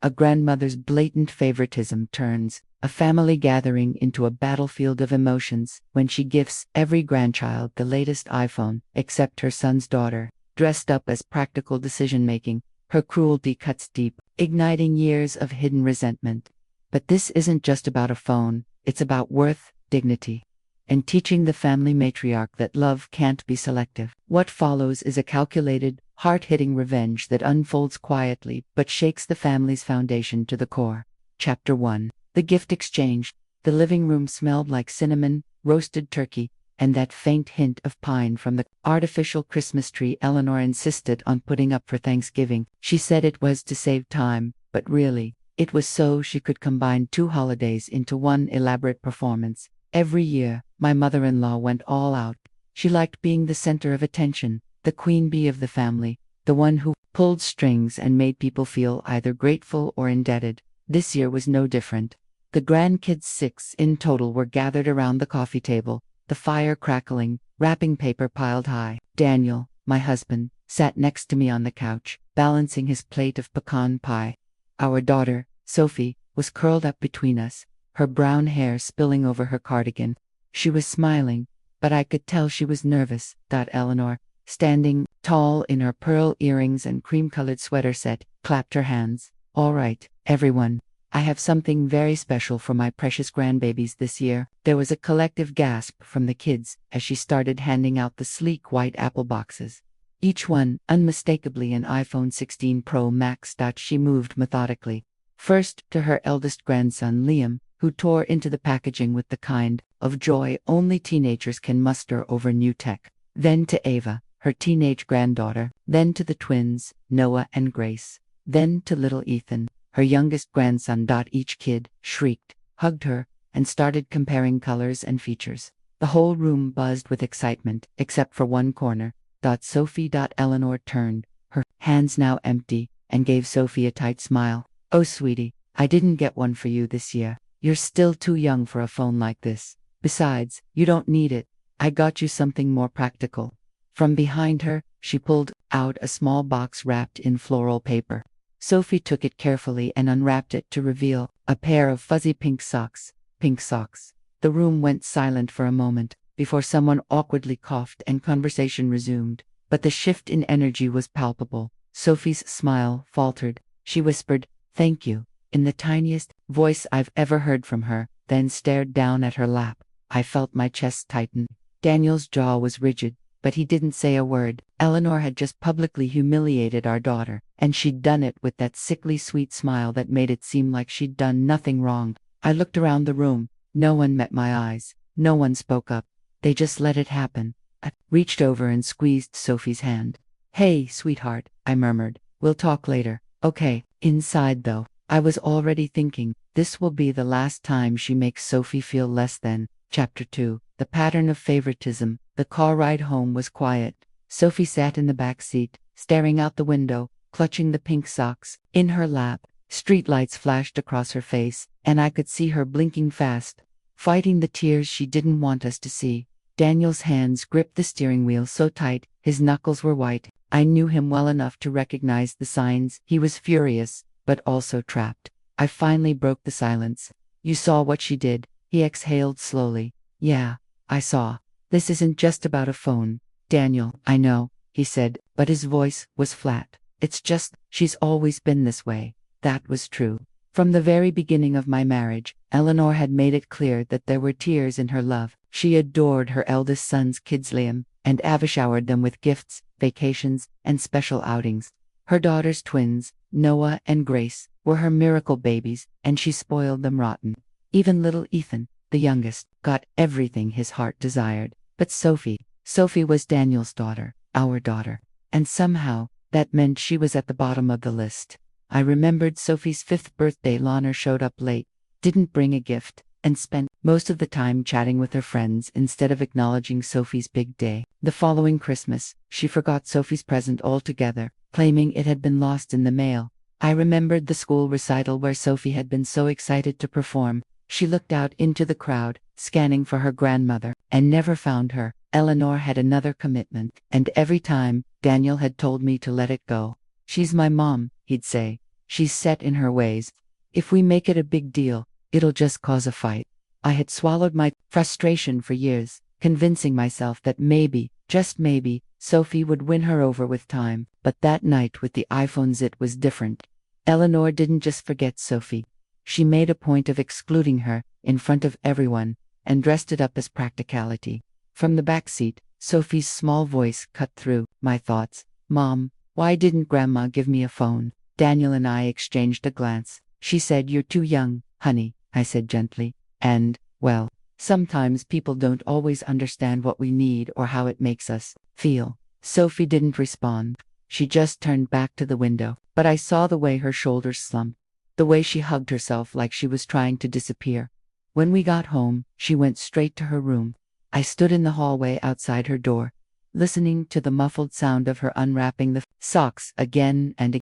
A grandmother's blatant favoritism turns a family gathering into a battlefield of emotions when she gifts every grandchild the latest iPhone, except her son's daughter, dressed up as practical decision-making. Her cruelty cuts deep, igniting years of hidden resentment. But this isn't just about a phone, it's about worth, dignity, and teaching the family matriarch that love can't be selective. What follows is a calculated, heart-hitting revenge that unfolds quietly but shakes the family's foundation to the core. Chapter 1. The gift exchange. The living room smelled like cinnamon, roasted turkey, and that faint hint of pine from the artificial Christmas tree Eleanor insisted on putting up for Thanksgiving. She said it was to save time, but really, it was so she could combine 2 holidays into one elaborate performance. Every year, my mother-in-law went all out. She liked being the center of attention, the queen bee of the family, the one who pulled strings and made people feel either grateful or indebted. This year was no different. The grandkids, 6 in total, were gathered around the coffee table, the fire crackling, wrapping paper piled high. Daniel, my husband, sat next to me on the couch, balancing his plate of pecan pie. Our daughter, Sophie, was curled up between us, her brown hair spilling over her cardigan. She was smiling, but I could tell she was nervous. Eleanor, standing tall in her pearl earrings and cream-colored sweater set, clapped her hands. All right, everyone. I have something very special for my precious grandbabies this year. There was a collective gasp from the kids as she started handing out the sleek white apple boxes. Each one, unmistakably an iPhone 16 Pro Max. She moved methodically. First to her eldest grandson Liam, who tore into the packaging with the kind of joy only teenagers can muster over new tech. Then to Ava, her teenage granddaughter. Then to the twins, Noah and Grace. Then to little Ethan, her youngest grandson. Each kid shrieked, hugged her, and started comparing colors and features. The whole room buzzed with excitement, except for one corner. Sophie. Eleanor turned, her hands now empty, and gave Sophie a tight smile. Oh, sweetie, I didn't get one for you this year. You're still too young for a phone like this. Besides, you don't need it. I got you something more practical. From behind her, she pulled out a small box wrapped in floral paper. Sophie took it carefully and unwrapped it to reveal a pair of fuzzy pink socks. Pink socks. The room went silent for a moment, before someone awkwardly coughed and conversation resumed. But the shift in energy was palpable. Sophie's smile faltered. She whispered, "Thank you," in the tiniest voice I've ever heard from her, then stared down at her lap. I felt my chest tighten. Daniel's jaw was rigid, but he didn't say a word. Eleanor had just publicly humiliated our daughter, and she'd done it with that sickly sweet smile that made it seem like she'd done nothing wrong. I looked around the room. No one met my eyes. No one spoke up. They just let it happen. I reached over and squeezed Sophie's hand. "Hey, sweetheart," I murmured. "We'll talk later, okay?" Inside, though, I was already thinking, this will be the last time she makes Sophie feel less than. Chapter 2. The pattern of favoritism. The car ride home was quiet. Sophie sat in the back seat, staring out the window, clutching the pink socks in her lap. Streetlights flashed across her face, and I could see her blinking fast, fighting the tears she didn't want us to see. Daniel's hands gripped the steering wheel so tight, his knuckles were white. I knew him well enough to recognize the signs. He was furious, but also trapped. I finally broke the silence. "You saw what she did," he exhaled slowly. "Yeah, I saw. This isn't just about a phone, Daniel." "I know," he said, but his voice was flat. "It's just, she's always been this way." That was true. From the very beginning of my marriage, Eleanor had made it clear that there were tears in her love. She adored her eldest son's kids, Liam and Ava, showered them with gifts, vacations, and special outings. Her daughter's twins, Noah and Grace, were her miracle babies, and she spoiled them rotten. Even little Ethan, the youngest, got everything his heart desired. But Sophie was Daniel's daughter, our daughter. And somehow, that meant she was at the bottom of the list. I remembered Sophie's 5th birthday. Lana showed up late, didn't bring a gift, and spent most of the time chatting with her friends instead of acknowledging Sophie's big day. The following Christmas, she forgot Sophie's present altogether, claiming it had been lost in the mail. I remembered the school recital where Sophie had been so excited to perform. She looked out into the crowd, scanning for her grandmother, and never found her. Eleanor had another commitment, and every time, Daniel had told me to let it go. "She's my mom," he'd say. She's set in her ways. If we make it a big deal, it'll just cause a fight. I had swallowed my frustration for years, convincing myself that maybe, just maybe, Sophie would win her over with time. But that night with the iPhones it was different. Eleanor didn't just forget Sophie. She made a point of excluding her, in front of everyone, and dressed it up as practicality. From the back seat, Sophie's small voice cut through my thoughts. "Mom, why didn't Grandma give me a phone?" Daniel and I exchanged a glance. "She said you're too young, honey," I said gently. "And, well, sometimes people don't always understand what we need or how it makes us feel." Sophie didn't respond. She just turned back to the window, but I saw the way her shoulders slumped, the way she hugged herself like she was trying to disappear. When we got home, she went straight to her room. I stood in the hallway outside her door, listening to the muffled sound of her unwrapping the socks again and again.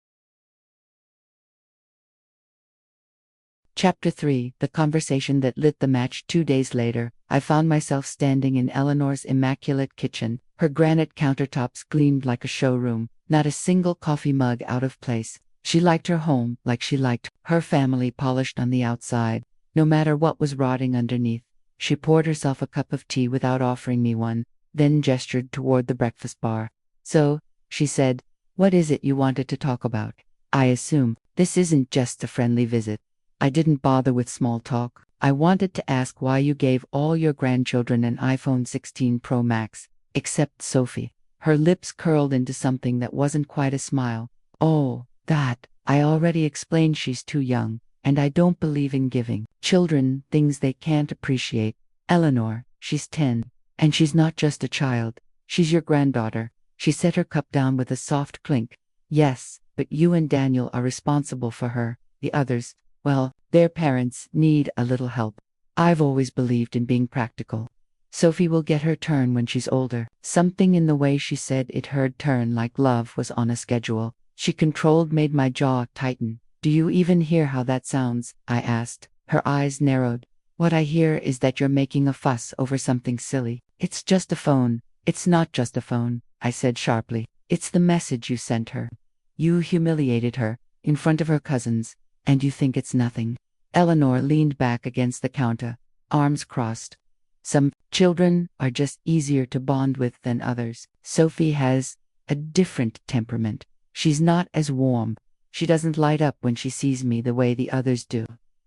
Chapter 3: The conversation that lit the match. 2 days later, I found myself standing in Eleanor's immaculate kitchen. Her granite countertops gleamed like a showroom, not a single coffee mug out of place. She liked her home like she liked her family, polished on the outside, no matter what was rotting underneath. She poured herself a cup of tea without offering me one, then gestured toward the breakfast bar. "So," she said, "what is it you wanted to talk about? I assume this isn't just a friendly visit." I didn't bother with small talk. I wanted to ask why you gave all your grandchildren an iPhone 16 Pro Max, except Sophie. Her lips curled into something that wasn't quite a smile. "Oh, that. I already explained she's too young, and I don't believe in giving children things they can't appreciate. Eleanor, she's 10, and she's not just a child. She's your granddaughter." She set her cup down with a soft clink. "Yes, but you and Daniel are responsible for her. The others, well, their parents need a little help. I've always believed in being practical. Sophie will get her turn when she's older." Something in the way she said it, her turn, like love was on a schedule. She controlled, made my jaw tighten. "Do you even hear how that sounds?" I asked. Her eyes narrowed. "What I hear is that you're making a fuss over something silly." "It's just a phone." "It's not just a phone," I said sharply. "It's the message you sent her. You humiliated her, in front of her cousins, and you think it's nothing." Eleanor leaned back against the counter, arms crossed. "Some children are just easier to bond with than others. Sophie has a different temperament. She's not as warm. She doesn't light up when she sees me the way the others do."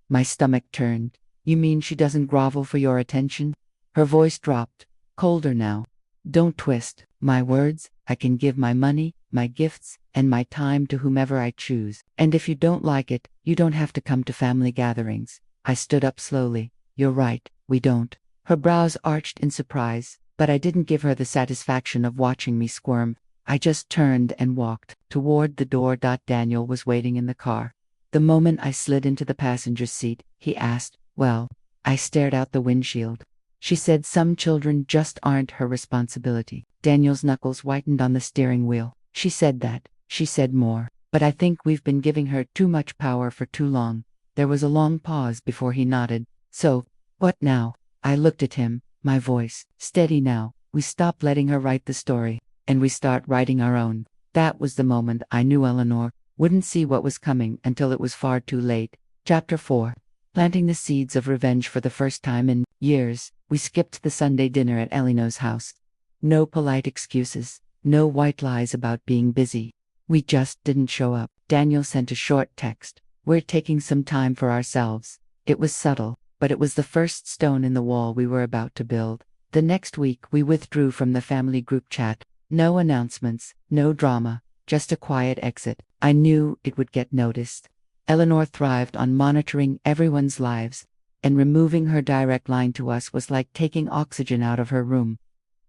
My stomach turned. "You mean she doesn't grovel for your attention?" Her voice dropped, colder now. "Don't twist my words. I can give my money, my gifts, and my time to whomever I choose. And if you don't like it, you don't have to come to family gatherings." I stood up slowly. "You're right, we don't." Her brows arched in surprise, but I didn't give her the satisfaction of watching me squirm. I just turned and walked toward the door. Daniel was waiting in the car. The moment I slid into the passenger seat, he asked, "Well?" I stared out the windshield. "She said some children just aren't her responsibility." Daniel's knuckles whitened on the steering wheel. "She said that. She said more. But I think we've been giving her too much power for too long." There was a long pause before he nodded. "So, what now?" I looked at him, my voice steady now. "We stop letting her write the story, and we start writing our own." That was the moment I knew Eleanor wouldn't see what was coming until it was far too late. Chapter 4: Planting the seeds of revenge. For the first time in years, we skipped the Sunday dinner at Eleanor's house. No polite excuses, no white lies about being busy. We just didn't show up. Daniel sent a short text. "We're taking some time for ourselves." It was subtle, but it was the first stone in the wall we were about to build. The next week we withdrew from the family group chat. No announcements, no drama, just a quiet exit. I knew it would get noticed. Eleanor thrived on monitoring everyone's lives, and removing her direct line to us was like taking oxygen out of her room.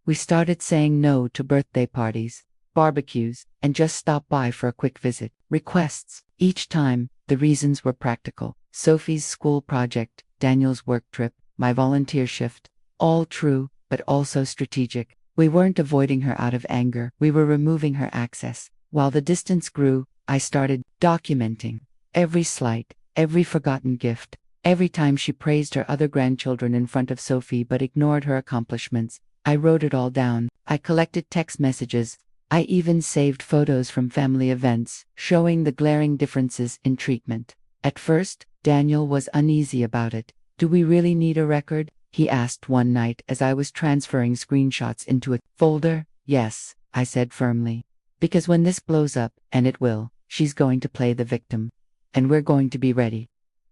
We started saying no to birthday parties, barbecues, and just stop by for a quick visit. Requests. Each time, the reasons were practical. Sophie's school project, Daniel's work trip, my volunteer shift. All true, but also strategic. We weren't avoiding her out of anger. We were removing her access. While the distance grew, I started documenting every slight, every forgotten gift, every time she praised her other grandchildren in front of Sophie but ignored her accomplishments. I wrote it all down. I collected text messages, I even saved photos from family events, showing the glaring differences in treatment. At first, Daniel was uneasy about it. "Do we really need a record?" he asked one night as I was transferring screenshots into a folder. "Yes," I said firmly. "Because when this blows up, and it will, she's going to play the victim. And we're going to be ready."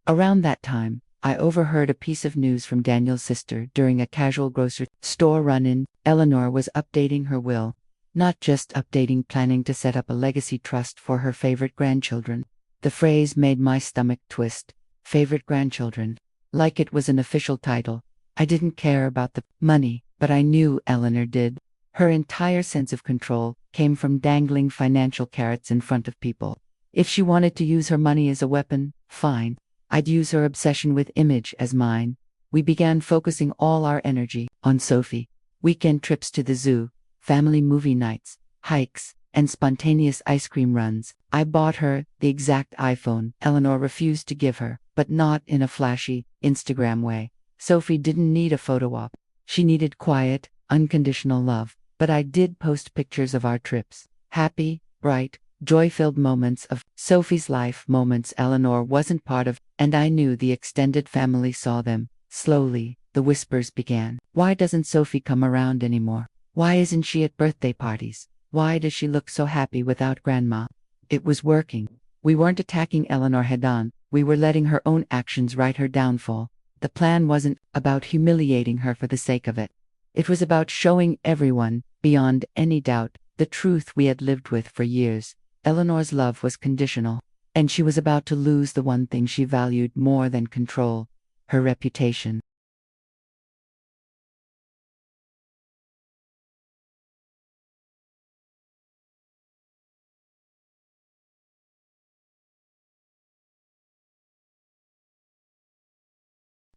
Around that time, I overheard a piece of news from Daniel's sister during a casual grocery store run-in. Eleanor was updating her will. Not just updating, planning to set up a legacy trust for her favorite grandchildren. The phrase made my stomach twist. Favorite grandchildren. Like it was an official title. I didn't care about the money, but I knew Eleanor did. Her entire sense of control came from dangling financial carrots in front of people. If she wanted to use her money as a weapon, fine. I'd use her obsession with image as mine. We began focusing all our energy on Sophie. Weekend trips to the zoo, family movie nights, hikes, and spontaneous ice cream runs. I bought her the exact iPhone Eleanor refused to give her, but not in a flashy, Instagram way. Sophie didn't need a photo op. She needed quiet, unconditional love. But I did post pictures of our trips. Happy, bright, joy-filled moments of Sophie's life, moments Eleanor wasn't part of, and I knew the extended family saw them. Slowly, the whispers began. Why doesn't Sophie come around anymore? Why isn't she at birthday parties? Why does she look so happy without grandma? It was working. We weren't attacking Eleanor head-on. We were letting her own actions write her downfall. The plan wasn't about humiliating her for the sake of it. It was about showing everyone, beyond any doubt, the truth we had lived with for years. Eleanor's love was conditional, and she was about to lose the one thing she valued more than control: her reputation.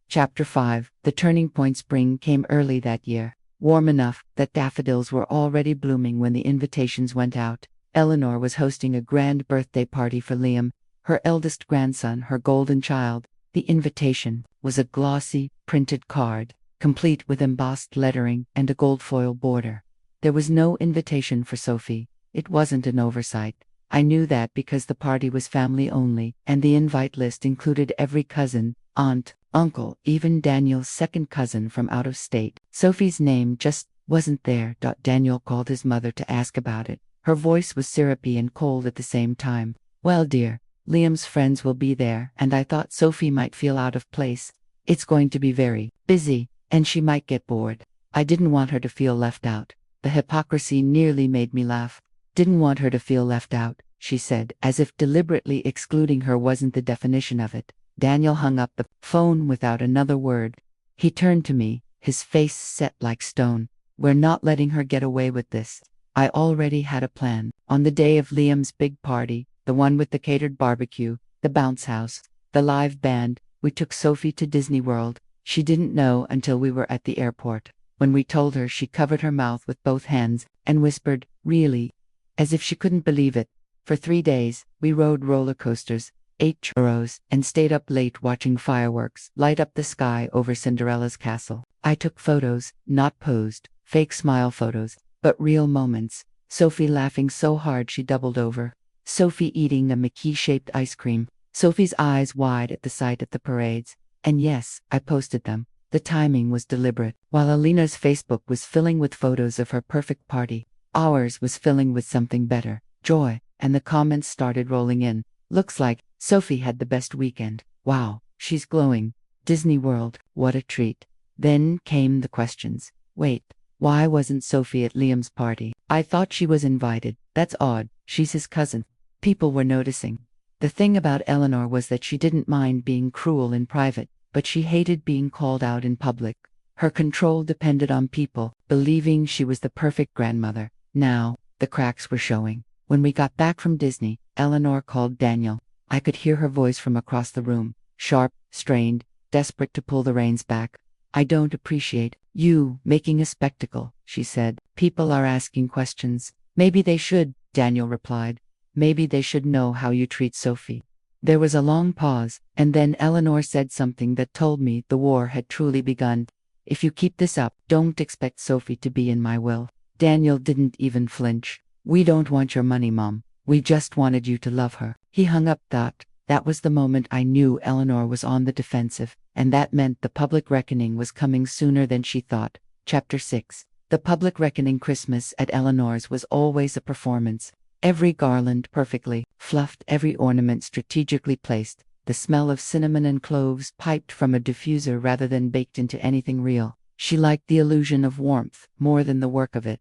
Chapter 5. The turning point. Spring came early that year, warm enough that daffodils were already blooming when the invitations went out. Eleanor was hosting a grand birthday party for Liam, her eldest grandson, her golden child. The invitation was a glossy, printed card, complete with embossed lettering and a gold foil border. There was no invitation for Sophie. It wasn't an oversight. I knew that because the party was family only, and the invite list included every cousin, aunt, uncle, even Daniel's second cousin from out of state. Sophie's name just wasn't there. Daniel called his mother to ask about it. Her voice was syrupy and cold at the same time. "Well, dear, Liam's friends will be there, and I thought Sophie might feel out of place. It's going to be very busy, and she might get bored." I didn't want her to feel left out. The hypocrisy nearly made me laugh. "Didn't want her to feel left out," she said, as if deliberately excluding her wasn't the definition of it. Daniel hung up the phone without another word. He turned to me, his face set like stone. "We're not letting her get away with this." I already had a plan. On the day of Liam's big party, the one with the catered barbecue, the bounce house, the live band, we took Sophie to Disney World. She didn't know until we were at the airport. When we told her, she covered her mouth with both hands and whispered, "Really?" as if she couldn't believe it. For 3 days, we rode roller coasters, ate churros, and stayed up late watching fireworks light up the sky over Cinderella's castle. I took photos, not posed, fake smile photos, but real moments. Sophie laughing so hard she doubled over. Sophie eating a Mickey-shaped ice cream. Sophie's eyes wide at the sight of the parades. And yes, I posted them. The timing was deliberate. While Alina's Facebook was filling with photos of her perfect party, ours was filling with something better: joy, and the comments started rolling in. "Looks like Sophie had the best weekend. Wow, she's glowing. Disney World, what a treat." Then came the questions. Wait, why wasn't Sophie at Liam's party? I thought she was invited. That's odd. She's his cousin. People were noticing. The thing about Eleanor was that she didn't mind being cruel in private, but she hated being called out in public. Her control depended on people believing she was the perfect grandmother. Now, the cracks were showing. When we got back from Disney, Eleanor called Daniel. I could hear her voice from across the room, sharp, strained, desperate to pull the reins back. "I don't appreciate you making a spectacle," she said. "People are asking questions." "Maybe they should," Daniel replied. "Maybe they should know how you treat Sophie." There was a long pause, and then Eleanor said something that told me the war had truly begun. "If you keep this up, don't expect Sophie to be in my will." Daniel didn't even flinch. "We don't want your money, Mom. We just wanted you to love her." He hung up. That was the moment I knew Eleanor was on the defensive, and that meant the public reckoning was coming sooner than she thought. Chapter 6. The public reckoning. Christmas at Eleanor's was always a performance. Every garland perfectly fluffed, every ornament strategically placed. The smell of cinnamon and cloves piped from a diffuser rather than baked into anything real. She liked the illusion of warmth more than the work of it.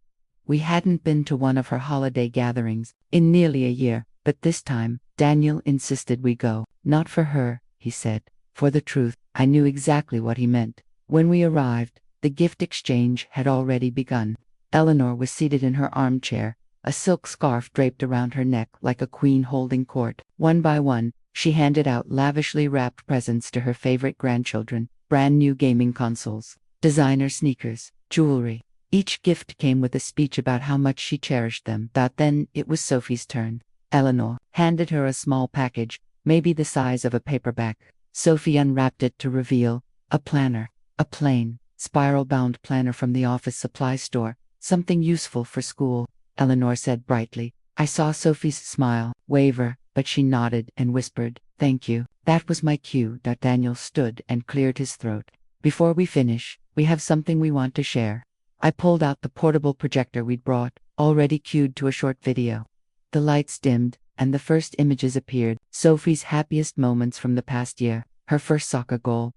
We hadn't been to one of her holiday gatherings in nearly a year, but this time, Daniel insisted we go. Not for her, he said. For the truth, I knew exactly what he meant. When we arrived, the gift exchange had already begun. Eleanor was seated in her armchair, a silk scarf draped around her neck like a queen holding court. One by one, she handed out lavishly wrapped presents to her favorite grandchildren: brand new gaming consoles, designer sneakers, jewelry. Each gift came with a speech about how much she cherished them. Then it was Sophie's turn. Eleanor handed her a small package, maybe the size of a paperback. Sophie unwrapped it to reveal a planner, a plain, spiral-bound planner from the office supply store, something useful for school. Eleanor said brightly. I saw Sophie's smile waver, but she nodded and whispered, "Thank you." That was my cue. Daniel stood and cleared his throat. "Before we finish, we have something we want to share." I pulled out the portable projector we'd brought, already cued to a short video. The lights dimmed, and the first images appeared. Sophie's happiest moments from the past year: her first soccer goal,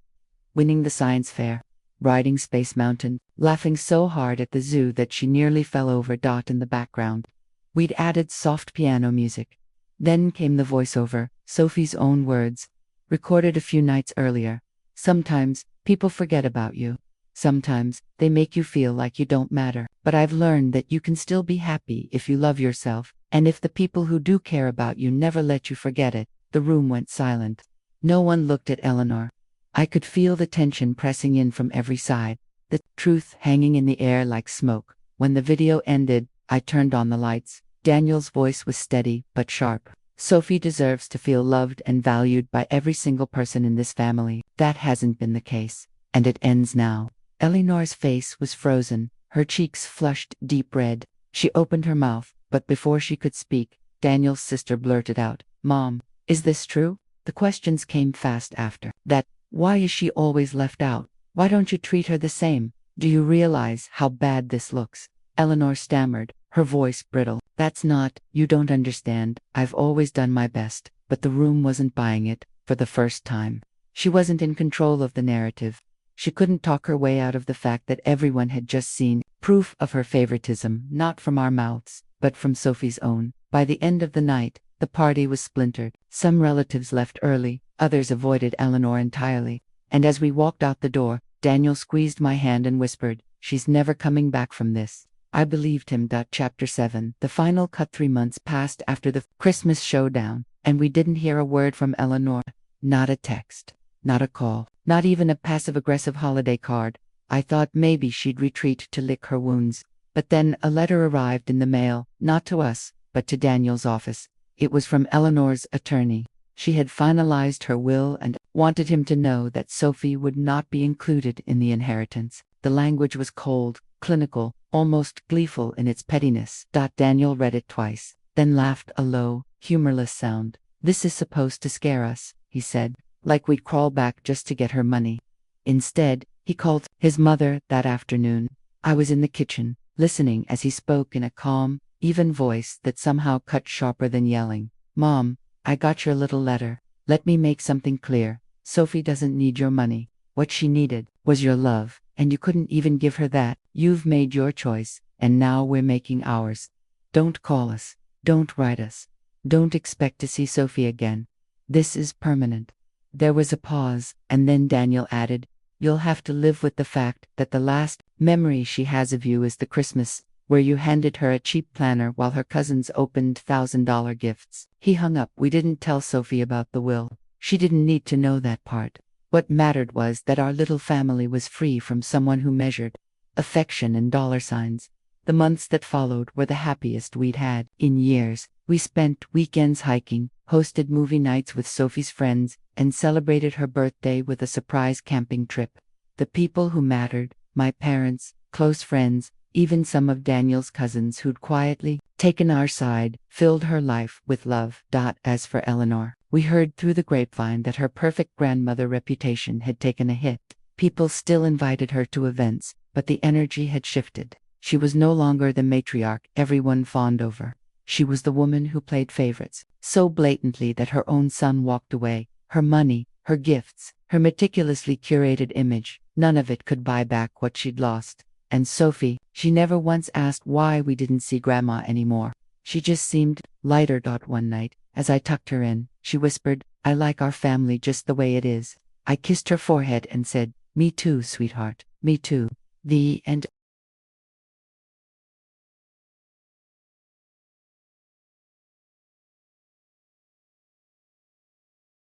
winning the science fair, riding Space Mountain, laughing so hard at the zoo that she nearly fell over. In the background, we'd added soft piano music. Then came the voiceover, Sophie's own words, recorded a few nights earlier. "Sometimes, people forget about you. Sometimes, they make you feel like you don't matter. But I've learned that you can still be happy if you love yourself, and if the people who do care about you never let you forget it." The room went silent. No one looked at Eleanor. I could feel the tension pressing in from every side, the truth hanging in the air like smoke. When the video ended, I turned on the lights. Daniel's voice was steady but sharp. "Sophie deserves to feel loved and valued by every single person in this family. That hasn't been the case, and it ends now." Eleanor's face was frozen, her cheeks flushed deep red. She opened her mouth, but before she could speak, Daniel's sister blurted out, "Mom, is this true?" The questions came fast after that. "Why is she always left out? Why don't you treat her the same? Do you realize how bad this looks?" Eleanor stammered, her voice brittle. "That's not, you don't understand. I've always done my best." But the room wasn't buying it. For the first time, she wasn't in control of the narrative. She couldn't talk her way out of the fact that everyone had just seen proof of her favoritism, not from our mouths, but from Sophie's own. By the end of the night, the party was splintered. Some relatives left early, others avoided Eleanor entirely. And as we walked out the door, Daniel squeezed my hand and whispered, "She's never coming back from this." I believed him. Chapter 7. The final cut. 3 months passed after the Christmas showdown, and we didn't hear a word from Eleanor. Not a text, not a call, not even a passive-aggressive holiday card. I thought maybe she'd retreat to lick her wounds. But then a letter arrived in the mail, not to us, but to Daniel's office. It was from Eleanor's attorney. She had finalized her will and wanted him to know that Sophie would not be included in the inheritance. The language was cold, clinical, almost gleeful in its pettiness. Daniel read it twice, then laughed a low, humorless sound. "This is supposed to scare us," he said, "like we'd crawl back just to get her money." Instead, he called his mother that afternoon. I was in the kitchen, listening as he spoke in a calm, even voice that somehow cut sharper than yelling. "Mom, I got your little letter. Let me make something clear. Sophie doesn't need your money. What she needed was your love, and you couldn't even give her that. You've made your choice, and now we're making ours. Don't call us. Don't write us. Don't expect to see Sophie again. This is permanent." There was a pause, and then Daniel added, "You'll have to live with the fact that the last memory she has of you is the Christmas where you handed her a cheap planner while her cousins opened $1,000 gifts." He hung up. We didn't tell Sophie about the will. She didn't need to know that part. What mattered was that our little family was free from someone who measured affection in dollar signs. The months that followed were the happiest we'd had in years. We spent weekends hiking, hosted movie nights with Sophie's friends, and celebrated her birthday with a surprise camping trip. The people who mattered, my parents, close friends, Even some of Daniel's cousins who'd quietly taken our side filled her life with love. As for Eleanor, we heard through the grapevine that her perfect grandmother reputation had taken a hit. People still invited her to events, but the energy had shifted. She was no longer the matriarch everyone fawned over. She was the woman who played favorites, so blatantly that her own son walked away. Her money, her gifts, her meticulously curated image, none of it could buy back what she'd lost. And Sophie, she never once asked why we didn't see Grandma anymore. She just seemed lighter. One night, as I tucked her in, she whispered, "I like our family just the way it is." I kissed her forehead and said, "Me too, sweetheart, me too." The end.